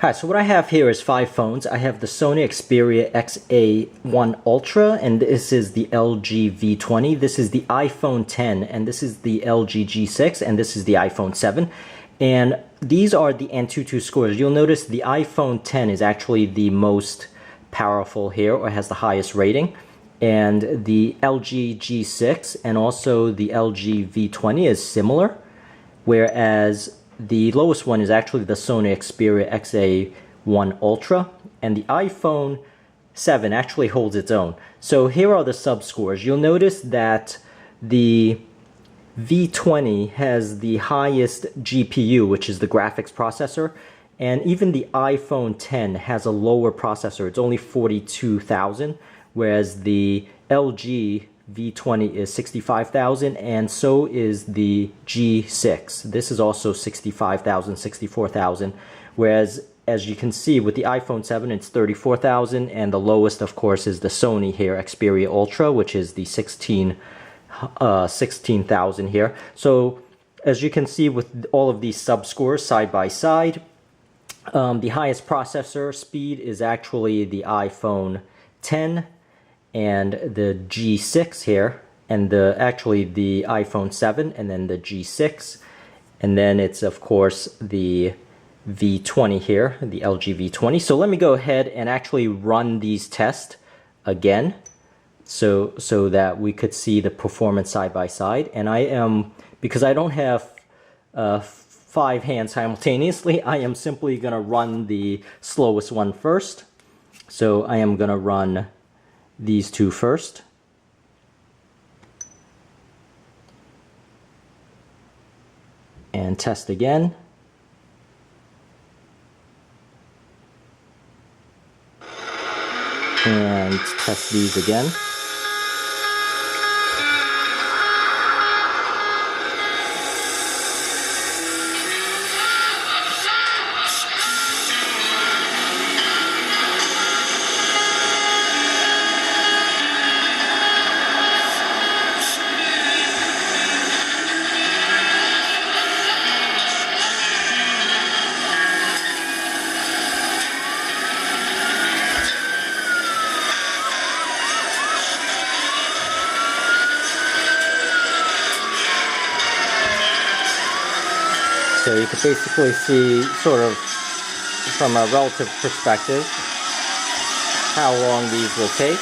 Hi, so what I have here is 5 phones. I have the Sony Xperia XA1 Ultra, and this is the LG V20. This is the iPhone 10, and this is the LG G6, and this is the iPhone 7. And these are the AnTuTu scores. You'll notice the iPhone 10 is actually the most powerful here, or has the highest rating. And the LG G6 and also the LG V20 is similar, whereas the lowest one is actually the Sony Xperia XA1 Ultra, and the iPhone 7 actually holds its own. So here are the sub-scores. You'll notice that the V20 has the highest GPU, which is the graphics processor, and even the iPhone 10 has a lower processor. It's only 42,000, whereas the LG V20 is 65,000, and so is the G6. This is also 65,000, 64,000, whereas as you can see with the iPhone 7 it's 34,000, and the lowest of course is the Sony here, Xperia Ultra, which is the 16,000 here. So as you can see with all of these sub-scores side by side, the highest processor speed is actually the iPhone 10 and the G6 here, and actually the iPhone 7, and then the G6, and then it's of course the V20 here, the LG V20. So let me go ahead and actually run these tests again, so that we could see the performance side by side. And because I don't have 5 hands simultaneously, I am simply gonna run the slowest one first. So I am gonna run these two first. And test again. And test these again. So you can basically see, sort of from a relative perspective, how long these will take.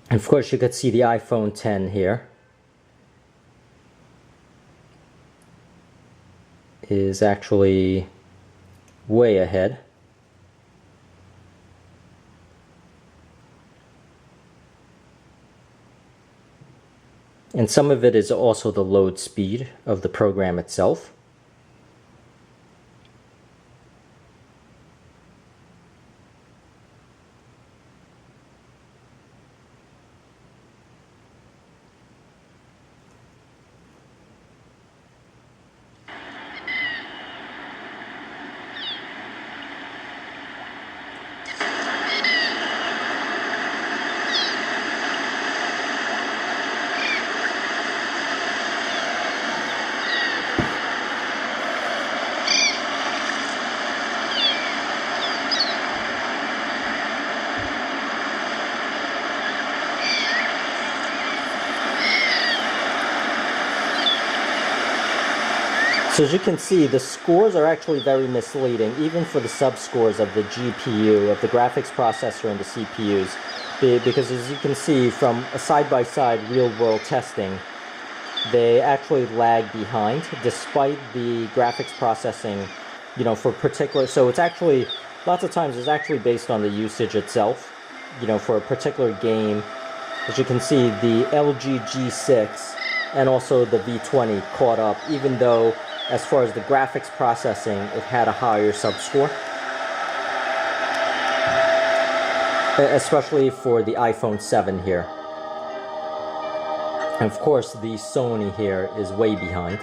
And of course you could see the iPhone 10 here is actually way ahead. And some of it is also the load speed of the program itself. So as you can see, the scores are actually very misleading, even for the sub-scores of the GPU, of the graphics processor and the CPUs, because as you can see from a side-by-side real-world testing, they actually lag behind, despite the graphics processing, you know, for particular. So it's actually, lots of times it's actually based on the usage itself, you know, for a particular game. As you can see, the LG G6 and also the V20 caught up, even though as far as the graphics processing, it had a higher sub-score. Especially for the iPhone 7 here. And of course, the Sony here is way behind.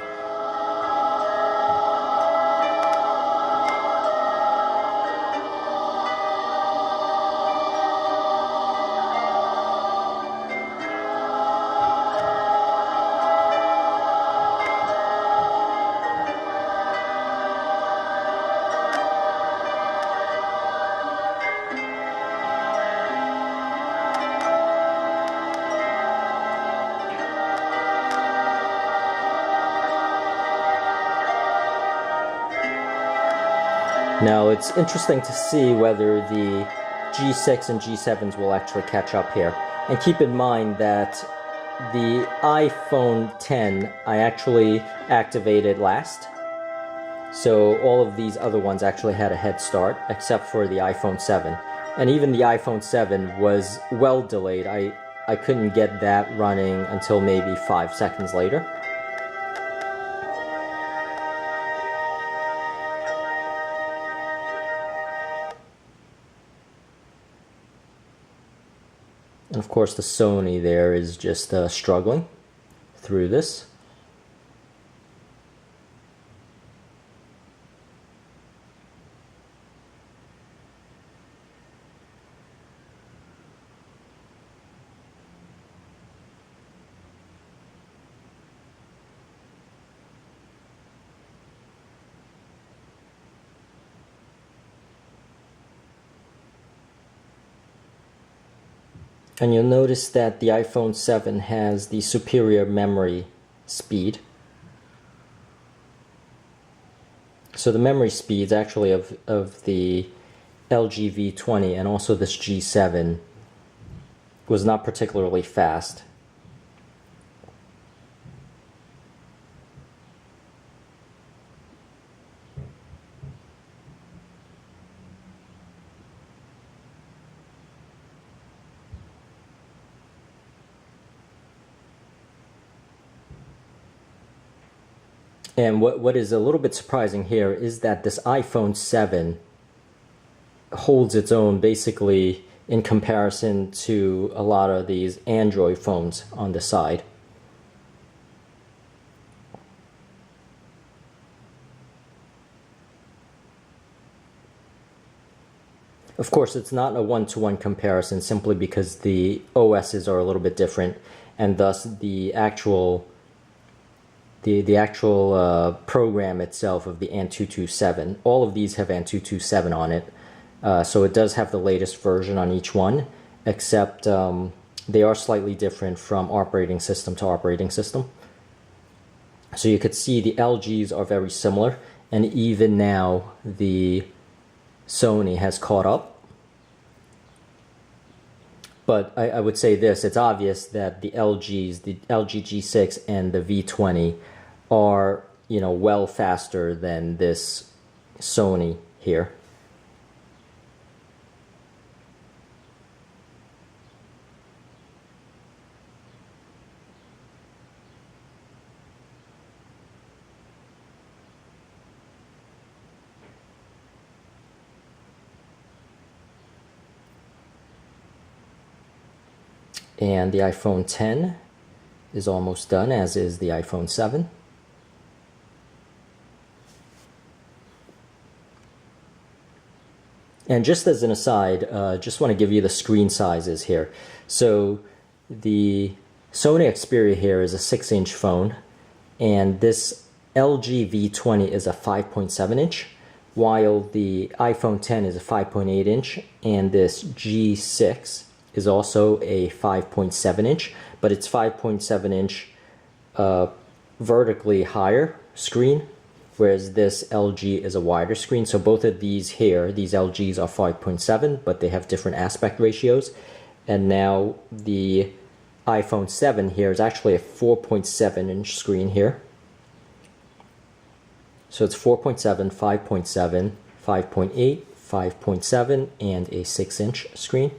Now it's interesting to see whether the G6 and G7s will actually catch up here. And keep in mind that the iPhone 10 I actually activated last. So all of these other ones actually had a head start, except for the iPhone 7. And even the iPhone 7 was well delayed. I couldn't get that running until maybe 5 seconds later. And of course the Sony there is just struggling through this. And you'll notice that the iPhone 7 has the superior memory speed. So the memory speeds actually of the LG V20 and also this G7 was not particularly fast. And what is a little bit surprising here is that this iPhone 7 holds its own basically in comparison to a lot of these Android phones on the side. Of course, it's not a one-to-one comparison simply because the OSs are a little bit different, and thus the actual program itself of the AnTuTu 7. All of these have AnTuTu 7 on it, so it does have the latest version on each one, except they are slightly different from operating system to operating system. So you could see the LGs are very similar, and even now the Sony has caught up. But I would say this, it's obvious that the LGs, the LG G6 and the V20 are, you know, well faster than this Sony here. And the iPhone 10 is almost done, as is the iPhone 7. And just as an aside, just want to give you the screen sizes here. So the Sony Xperia here is a 6-inch phone, and this LG V20 is a 5.7 inch, while the iPhone 10 is a 5.8 inch, and this G6 is also a 5.7 inch, but it's 5.7 inch vertically higher screen, whereas this LG is a wider screen. So both of these here, these LGs are 5.7, but they have different aspect ratios. And now the iPhone 7 here is actually a 4.7 inch screen here. So it's 4.7, 5.7, 5.8, 5.7, and a 6-inch screen.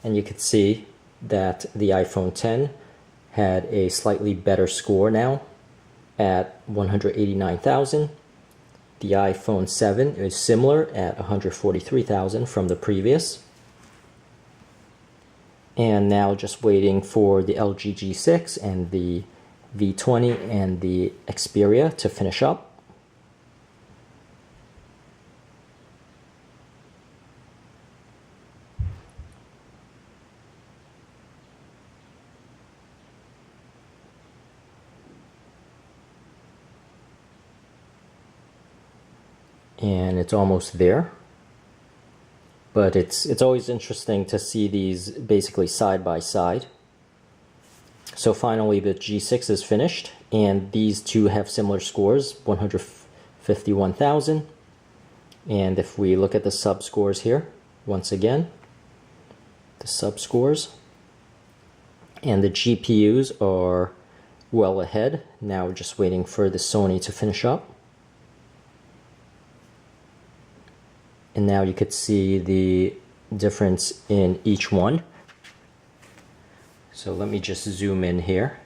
And you can see that the iPhone 10 had a slightly better score now at 189,000. The iPhone 7 is similar at 143,000 from the previous. And now just waiting for the LG G6 and the V20 and the Xperia to finish up. And it's almost there. But it's always interesting to see these basically side by side. So finally the G6 is finished, and these two have similar scores, 151,000. And if we look at the sub scores here, once again, the sub scores, and the GPUs are well ahead. Now we're just waiting for the Sony to finish up. And now you could see the difference in each one. So let me just zoom in here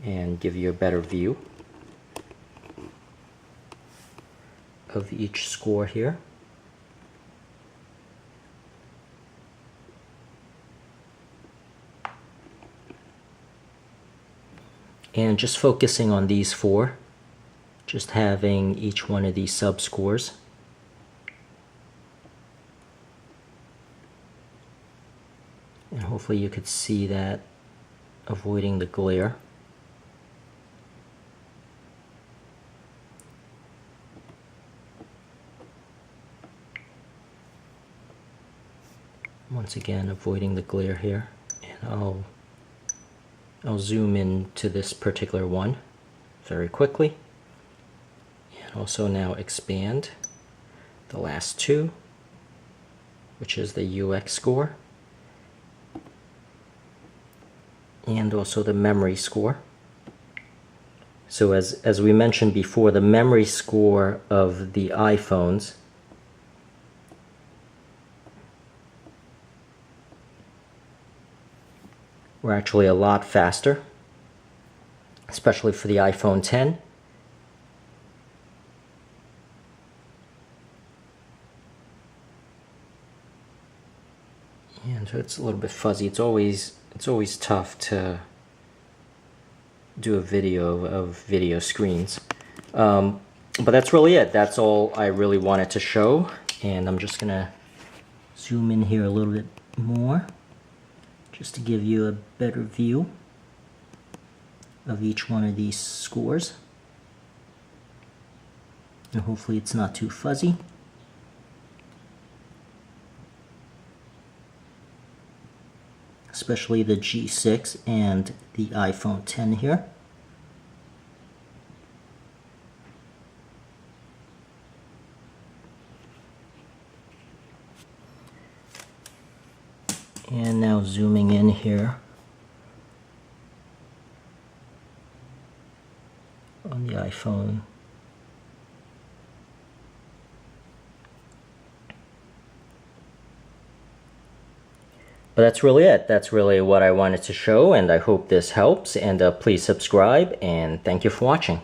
and give you a better view of each score here. And just focusing on these four, just having each one of these sub scores. And hopefully you could see that, avoiding the glare. Once again, avoiding the glare here. And I'll zoom in to this particular one very quickly. And also now expand the last two, which is the UX score. And also the memory score. So as we mentioned before, the memory score of the iPhones were actually a lot faster, especially for the iPhone 10. And so it's a little bit fuzzy. It's always tough to do a video of video screens. But that's really it. That's all I really wanted to show. And I'm just gonna zoom in here a little bit more, just to give you a better view of each one of these scores. And hopefully it's not too fuzzy. Especially the G6 and the iPhone 10 here. And now zooming in here on the iPhone. But that's really it. That's really what I wanted to show, and I hope this helps. And please subscribe, and thank you for watching.